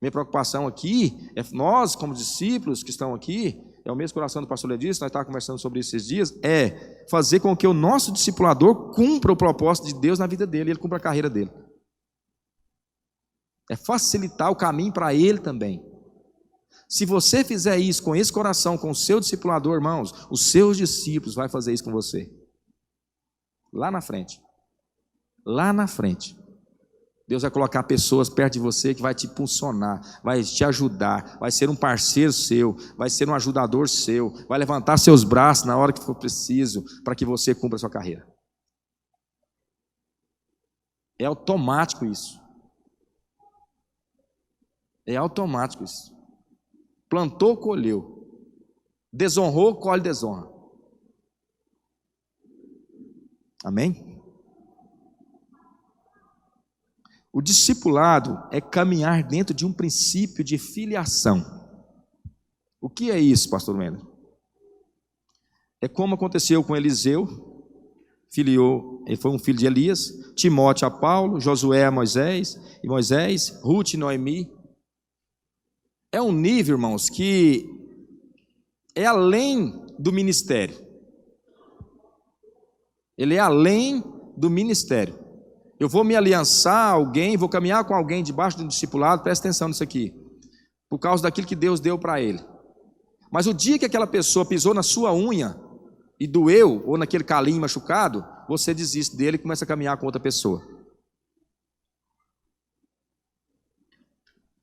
Speaker 1: Minha preocupação aqui é nós, como discípulos que estão aqui, é o mesmo coração do pastor Ledis, nós estávamos conversando sobre isso esses dias, é fazer com que o nosso discipulador cumpra o propósito de Deus na vida dele, ele cumpra a carreira dele. É facilitar o caminho para ele também. Se você fizer isso com esse coração, com o seu discipulador, irmãos, os seus discípulos vão fazer isso com você. Lá na frente. Lá na frente. Deus vai colocar pessoas perto de você que vai te impulsionar, vai te ajudar, vai ser um parceiro seu, vai ser um ajudador seu, vai levantar seus braços na hora que for preciso para que você cumpra a sua carreira. É automático isso. É automático isso. Plantou, colheu. Desonrou, colhe desonra. Amém? O discipulado é caminhar dentro de um princípio de filiação. O que é isso, pastor Mendes? É como aconteceu com Eliseu, ele foi um filho de Elias, Timóteo a Paulo, Josué a Moisés, Ruth e Noemi. É um nível, irmãos, que é além do ministério. Ele é além do ministério. Eu vou me aliançar a alguém, vou caminhar com alguém debaixo de um discipulado, presta atenção nisso aqui, por causa daquilo que Deus deu para ele. Mas o dia que aquela pessoa pisou na sua unha e doeu, ou naquele calinho machucado, você desiste dele e começa a caminhar com outra pessoa.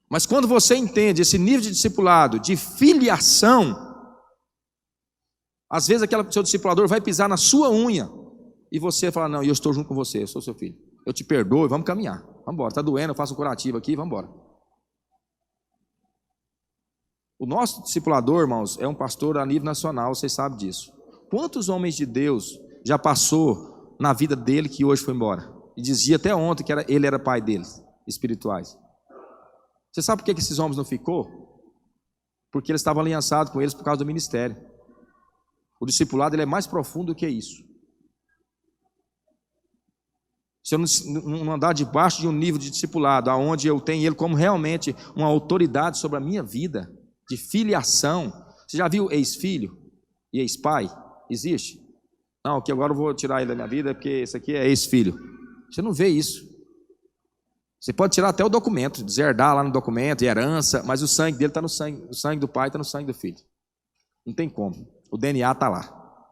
Speaker 1: Mas quando você entende esse nível de discipulado, de filiação, às vezes seu discipulador vai pisar na sua unha e você fala, não, eu estou junto com você, eu sou seu filho, eu te perdoo, vamos caminhar, vamos embora, está doendo, eu faço um curativo aqui, vamos embora. O nosso discipulador, irmãos, é um pastor a nível nacional, vocês sabem disso. Quantos homens de Deus já passou na vida dele que hoje foi embora? E dizia até ontem que ele era pai deles, espirituais. Você sabe por que esses homens não ficou? Porque eles estavam aliançados com eles por causa do ministério. O discipulado ele é mais profundo do que isso. Se eu não andar debaixo de um nível de discipulado, onde eu tenho ele como realmente uma autoridade sobre a minha vida, de filiação. Você já viu ex-filho e ex-pai? Existe? Não, que agora eu vou tirar ele da minha vida porque esse aqui é ex-filho. Você não vê isso. Você pode tirar até o documento, deserdar lá no documento, herança, mas o sangue dele está no sangue, o sangue do pai está no sangue do filho. Não tem como. O DNA está lá.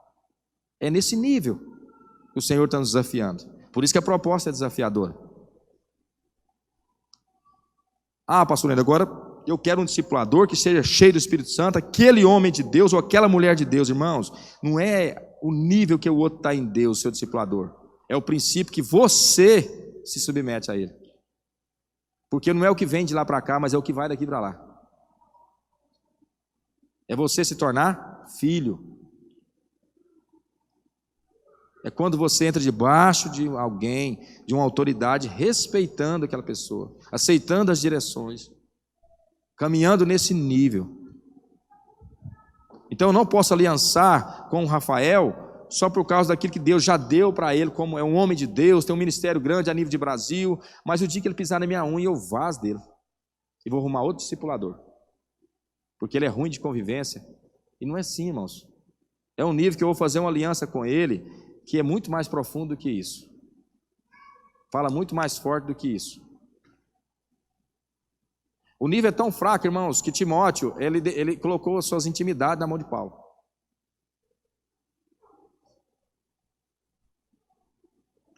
Speaker 1: É nesse nível que o Senhor está nos desafiando. Por isso que a proposta é desafiadora. Ah, pastor Lendo, agora eu quero um discipulador que seja cheio do Espírito Santo, aquele homem de Deus ou aquela mulher de Deus, irmãos. Não é o nível que o outro está em Deus, seu discipulador. É o princípio que você se submete a ele. Porque não é o que vem de lá para cá, mas é o que vai daqui para lá. É você se tornar filho. É quando você entra debaixo de alguém, de uma autoridade, respeitando aquela pessoa, aceitando as direções, caminhando nesse nível. Então eu não posso aliançar com o Rafael só por causa daquilo que Deus já deu para ele, como é um homem de Deus, tem um ministério grande a nível de Brasil, mas o dia que ele pisar na minha unha, eu vazo dele e vou arrumar outro discipulador, porque ele é ruim de convivência. E não é assim, irmãos. É um nível que eu vou fazer uma aliança com ele, que é muito mais profundo do que isso, fala muito mais forte do que isso. O nível é tão fraco, irmãos, que Timóteo, ele colocou suas intimidades na mão de Paulo.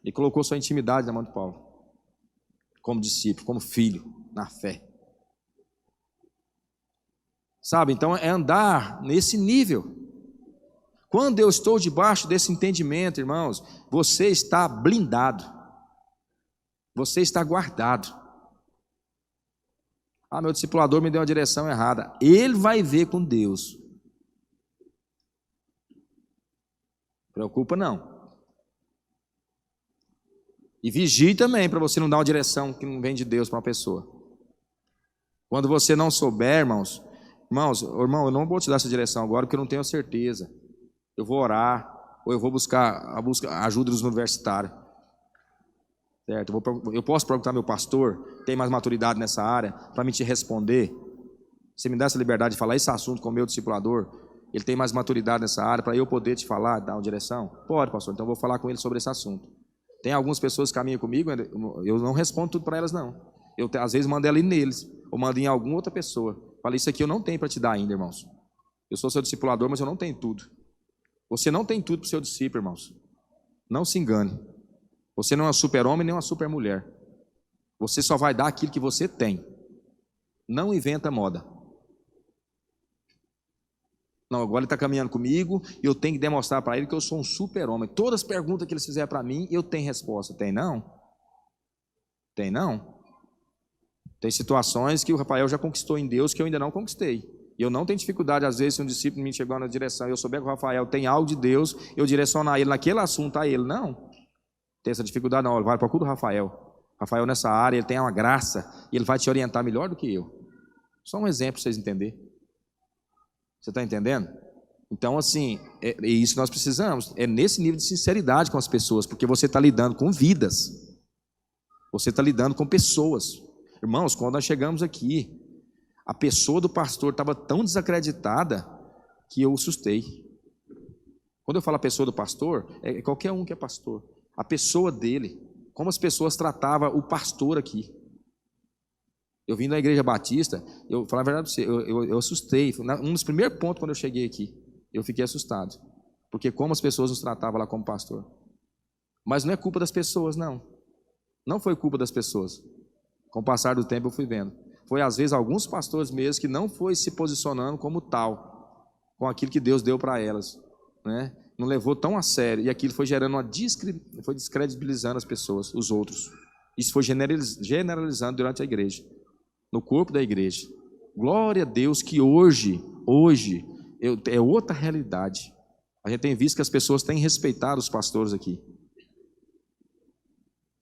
Speaker 1: Ele colocou sua intimidade na mão de Paulo, como discípulo, como filho, na fé. Sabe, então é andar nesse nível. Quando eu estou debaixo desse entendimento, irmãos, você está blindado, você está guardado. Ah, meu discipulador me deu uma direção errada. Ele vai ver com Deus. Preocupa não. E vigie também para você não dar uma direção que não vem de Deus para uma pessoa. Quando você não souber, irmão, eu não vou te dar essa direção agora porque eu não tenho certeza. Eu vou orar, ou eu vou buscar a ajuda dos universitários. Certo? Eu posso perguntar ao meu pastor, tem mais maturidade nessa área, para me te responder. Você me dá essa liberdade de falar esse assunto com o meu discipulador? Ele tem mais maturidade nessa área para eu poder te falar, dar uma direção? Pode, pastor. Então eu vou falar com ele sobre esse assunto. Tem algumas pessoas que caminham comigo, eu não respondo tudo para elas, não. Eu, às vezes, mando ela ir neles, ou mando em alguma outra pessoa. Falei, isso aqui eu não tenho para te dar ainda, irmãos. Eu sou seu discipulador, mas eu não tenho tudo. Você não tem tudo para o seu discípulo, irmãos. Não se engane. Você não é um super-homem nem uma super-mulher. Você só vai dar aquilo que você tem. Não inventa moda. Não, agora ele está caminhando comigo e eu tenho que demonstrar para ele que eu sou um super-homem. Todas as perguntas que eles fizerem para mim, eu tenho resposta. Tem não? Tem não? Tem situações que o Rafael já conquistou em Deus que eu ainda não conquistei. E eu não tenho dificuldade, às vezes, se um discípulo me chegou na direção e eu souber que o Rafael tem algo de Deus, eu direcionar ele naquele assunto a ele. Não. Tem essa dificuldade não. Vai, procura o Rafael. Rafael nessa área, ele tem uma graça e ele vai te orientar melhor do que eu. Só um exemplo para vocês entenderem. Você está entendendo? Então, assim, é isso que nós precisamos. É nesse nível de sinceridade com as pessoas, porque você está lidando com vidas. Você está lidando com pessoas. Irmãos, quando nós chegamos aqui, a pessoa do pastor estava tão desacreditada que eu assustei. Quando eu falo a pessoa do pastor, é qualquer um que é pastor. A pessoa dele, como as pessoas tratavam o pastor aqui. Eu vim da igreja batista, eu falar a verdade para você, eu assustei. Um dos primeiros pontos quando eu cheguei aqui, eu fiquei assustado. Porque como as pessoas nos tratavam lá como pastor. Mas não é culpa das pessoas, não. Não foi culpa das pessoas. Com o passar do tempo eu fui vendo. Foi às vezes alguns pastores mesmo que não foi se posicionando como tal, com aquilo que Deus deu para elas, né? Não levou tão a sério, e aquilo foi gerando foi descredibilizando as pessoas, os outros. Isso foi generalizando durante a igreja, no corpo da igreja. Glória a Deus que hoje é outra realidade. A gente tem visto que as pessoas têm respeitado os pastores aqui.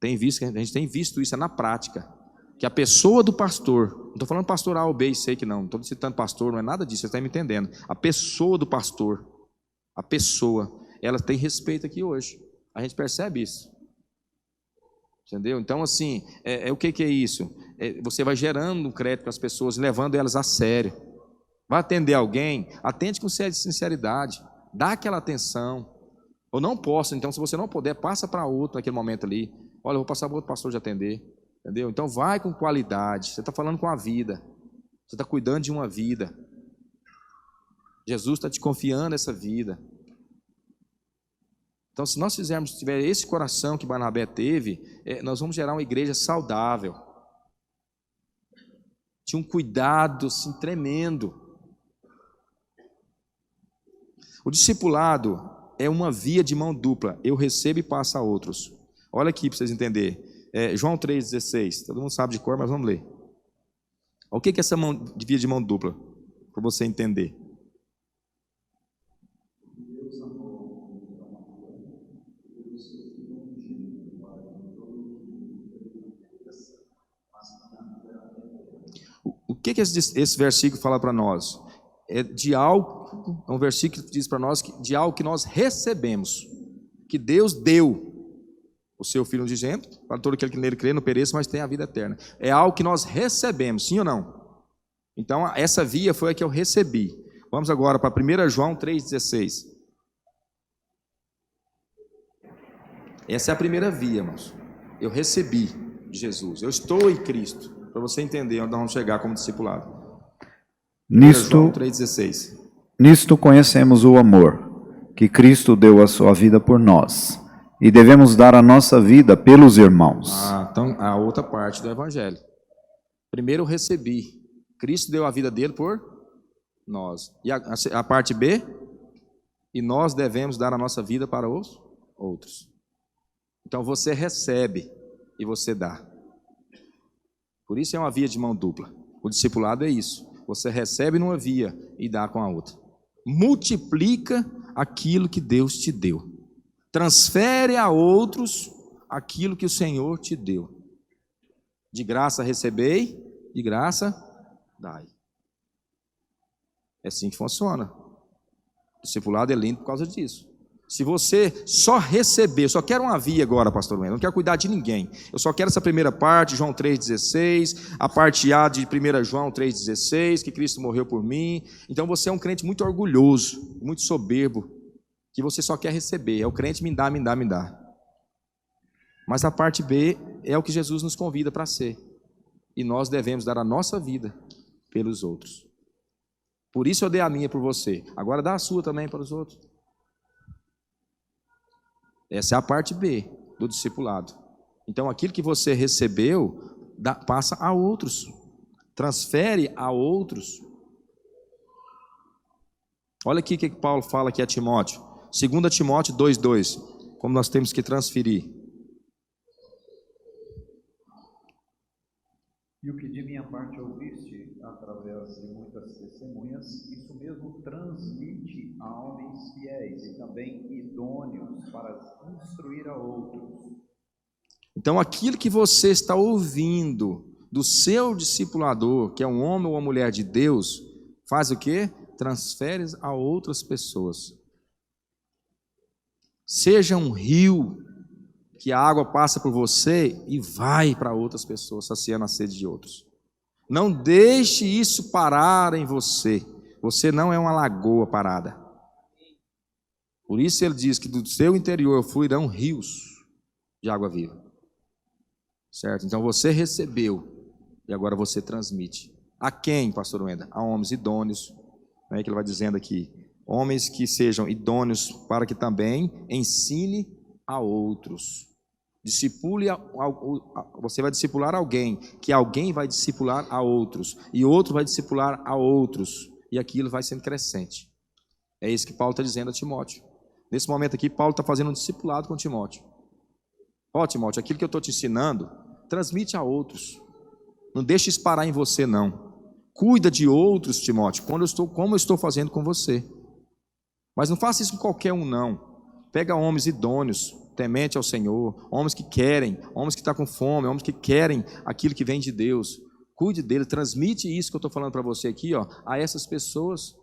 Speaker 1: A gente tem visto isso na prática. Que a pessoa do pastor, não estou falando pastor A ou B, sei que não estou citando pastor, não é nada disso, você está me entendendo. A pessoa do pastor, ela tem respeito aqui hoje. A gente percebe isso. Entendeu? Então, assim, o que é isso? Você vai gerando um crédito para as pessoas, levando elas a sério. Vai atender alguém, atende com sinceridade, dá aquela atenção. Eu não posso, então, se você não puder, passa para outro naquele momento ali. Olha, eu vou passar para outro pastor de atender. Entendeu? Então vai com qualidade. Você está falando com a vida. Você está cuidando de uma vida. Jesus está te confiando essa vida. Então, se nós tiver esse coração que Barnabé teve, nós vamos gerar uma igreja saudável. Tinha um cuidado assim, tremendo. O discipulado é uma via de mão dupla. Eu recebo e passo a outros. Olha aqui para vocês entenderem. João 3,16, todo mundo sabe de cor, mas vamos ler. O que é essa via de mão dupla? Para você entender. O que esse versículo fala para nós? É um versículo que diz para nós de algo que nós recebemos, que Deus deu. O seu Filho unigênito, para todo aquele que nele crê, não pereça, mas tenha a vida eterna. É algo que nós recebemos, sim ou não? Então, essa via foi a que eu recebi. Vamos agora para 1 João 3,16. Essa é a primeira via, irmãos. Eu recebi de Jesus. Eu estou em Cristo. Para você entender onde nós vamos chegar como discipulado. 1 João 3,16.
Speaker 2: Nisto conhecemos o amor, que Cristo deu a sua vida por nós. E devemos dar a nossa vida pelos irmãos.
Speaker 1: Então, a outra parte do Evangelho. Primeiro eu recebi. Cristo deu a vida dele por nós. E a parte B? E nós devemos dar a nossa vida para os outros. Então você recebe e você dá. Por isso é uma via de mão dupla. O discipulado é isso. Você recebe numa via e dá com a outra. Multiplica aquilo que Deus te deu. Transfere a outros aquilo que o Senhor te deu. De graça recebei, de graça dai. É assim que funciona. O discipulado é lindo por causa disso. Se você só receber, eu só quero uma via agora, pastor Wendel, não quero cuidar de ninguém. Eu só quero essa primeira parte, João 3,16, a parte A de 1 João 3,16, que Cristo morreu por mim. Então você é um crente muito orgulhoso, muito soberbo, que você só quer receber. É o crente me dá, me dá, me dá. Mas a parte B é o que Jesus nos convida para ser. E nós devemos dar a nossa vida pelos outros. Por isso eu dei a minha por você. Agora dá a sua também para os outros. Essa é a parte B do discipulado. Então aquilo que você recebeu, passa a outros. Transfere a outros. Olha aqui o que Paulo fala aqui a Timóteo. 2 Timóteo 2,2. Como nós temos que transferir.
Speaker 2: E o que de minha parte ouviste, através de muitas testemunhas, isso mesmo transmite a homens fiéis e também idôneos para instruir a outros.
Speaker 1: Então aquilo que você está ouvindo do seu discipulador, que é um homem ou uma mulher de Deus, faz o quê? Transfere a outras pessoas. Seja um rio que a água passa por você e vai para outras pessoas, saciando a sede de outros. Não deixe isso parar em você. Você não é uma lagoa parada. Por isso ele diz que do seu interior fluirão rios de água viva. Certo? Então você recebeu e agora você transmite. A quem, pastor Wendel? A homens idôneos, né, que ele vai dizendo aqui. Homens que sejam idôneos para que também ensine a outros. Discipule, você vai discipular alguém, que alguém vai discipular a outros, e outro vai discipular a outros, e aquilo vai sendo crescente. É isso que Paulo está dizendo a Timóteo. Nesse momento aqui, Paulo está fazendo um discipulado com Timóteo. Ó, Timóteo, aquilo que eu estou te ensinando, transmite a outros. Não deixe isso parar em você, não. Cuida de outros, Timóteo, como eu estou fazendo com você. Mas não faça isso com qualquer um, não. Pega homens idôneos, temente ao Senhor, homens que querem, homens que estão com fome, homens que querem aquilo que vem de Deus. Cuide dele, transmite isso que eu estou falando para você aqui, ó, a essas pessoas.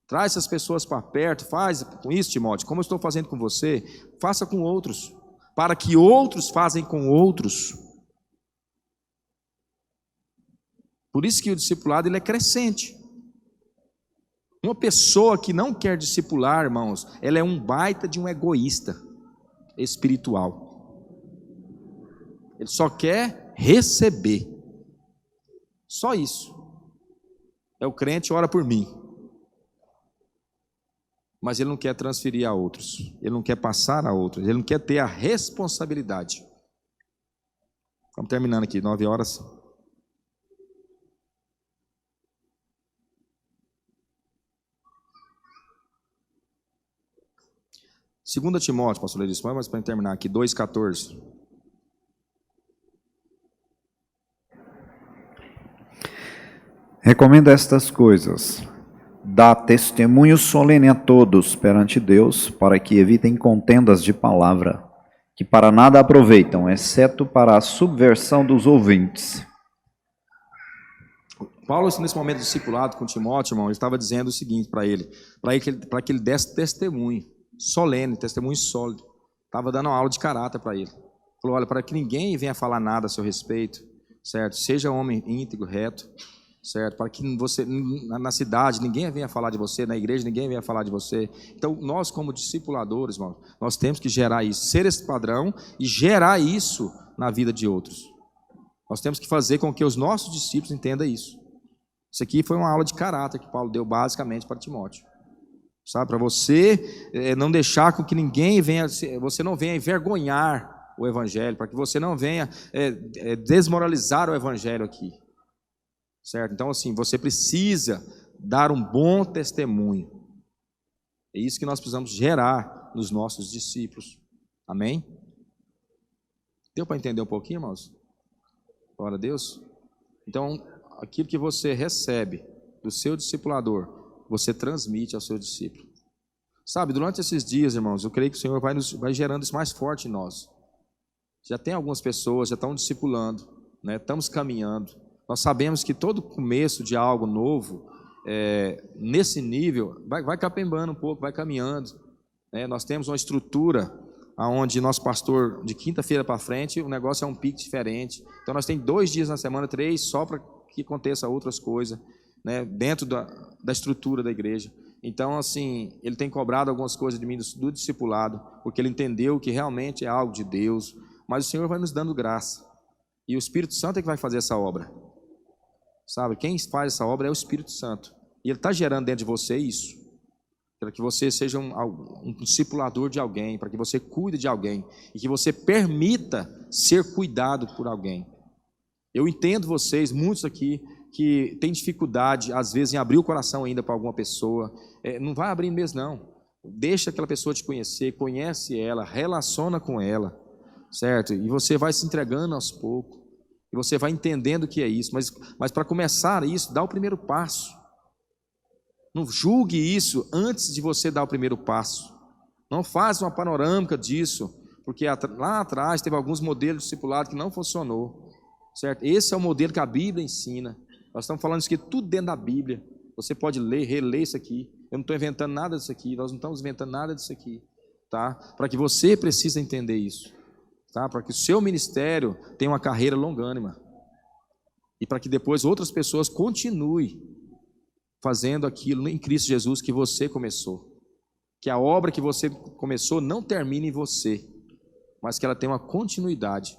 Speaker 1: Traz essas pessoas para perto, faz com isso, Timóteo, como eu estou fazendo com você, faça com outros, para que outros façam com outros. Por isso que o discipulado ele é crescente. Uma pessoa que não quer discipular, irmãos, ela é um baita de um egoísta espiritual. Ele só quer receber. Só isso. É o crente, ora por mim. Mas ele não quer transferir a outros. Ele não quer passar a outros. Ele não quer ter a responsabilidade. Estamos terminando aqui, 9 horas. Segunda Timóteo, pastor Leris, mas para terminar aqui, 2,14.
Speaker 2: Recomenda estas coisas. Dá testemunho solene a todos perante Deus, para que evitem contendas de palavra, que para nada aproveitam, exceto para a subversão dos ouvintes.
Speaker 1: Paulo, nesse momento de discipulado com Timóteo, irmão, ele estava dizendo o seguinte para ele, para que ele desse testemunho solene, testemunho sólido. Estava dando uma aula de caráter para ele. Falou, olha, para que ninguém venha falar nada a seu respeito, certo? Seja homem íntegro, reto, certo? Para que você, na cidade, ninguém venha falar de você, na igreja, ninguém venha falar de você. Então, nós como discipuladores, irmão, nós temos que gerar isso, ser esse padrão e gerar isso na vida de outros. Nós temos que fazer com que os nossos discípulos entendam isso. Isso aqui foi uma aula de caráter que Paulo deu basicamente para Timóteo. Sabe, para você não deixar com que ninguém venha, você não venha envergonhar o Evangelho, para que você não venha desmoralizar o Evangelho aqui, certo? Então assim, você precisa dar um bom testemunho, é isso que nós precisamos gerar nos nossos discípulos, amém? Deu para entender um pouquinho, irmãos? Glória a Deus. Então, aquilo que você recebe do seu discipulador, você transmite ao seu discípulo. Sabe, durante esses dias, irmãos, eu creio que o Senhor vai gerando isso mais forte em nós. Já tem algumas pessoas, já estão discipulando, né? Estamos caminhando. Nós sabemos que todo começo de algo novo, nesse nível, vai capembando um pouco, vai caminhando. Nós temos uma estrutura onde nosso pastor, de quinta-feira para frente, o negócio é um pique diferente. Então nós temos 2 dias na semana, 3, só para que aconteça outras coisas, né, dentro da estrutura da igreja. Então, assim, ele tem cobrado algumas coisas de mim do discipulado, porque ele entendeu que realmente é algo de Deus, mas o Senhor vai nos dando graça, e o Espírito Santo é que vai fazer essa obra, sabe? Quem faz essa obra é o Espírito Santo, e ele está gerando dentro de você isso, para que você seja um discipulador de alguém, para que você cuide de alguém, e que você permita ser cuidado por alguém. Eu entendo vocês, muitos aqui, que tem dificuldade, às vezes, em abrir o coração ainda para alguma pessoa. Não vai abrir mesmo, não. Deixa aquela pessoa te conhecer, conhece ela, relaciona com ela, certo? E você vai se entregando aos poucos, e você vai entendendo o que é isso. Mas para começar isso, dá o primeiro passo. Não julgue isso antes de você dar o primeiro passo. Não faça uma panorâmica disso, porque lá atrás teve alguns modelos de discipulado que não funcionou, certo? Esse é o modelo que a Bíblia ensina. Nós estamos falando isso aqui tudo dentro da Bíblia. Você pode ler, reler isso aqui. Eu não estou inventando nada disso aqui. Nós não estamos inventando nada disso aqui, tá? Para que você precisa entender isso, tá? Para que o seu ministério tenha uma carreira longânima e para que depois outras pessoas continuem fazendo aquilo em Cristo Jesus que você começou. Que a obra que você começou não termine em você, mas que ela tenha uma continuidade.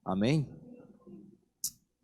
Speaker 1: Amém?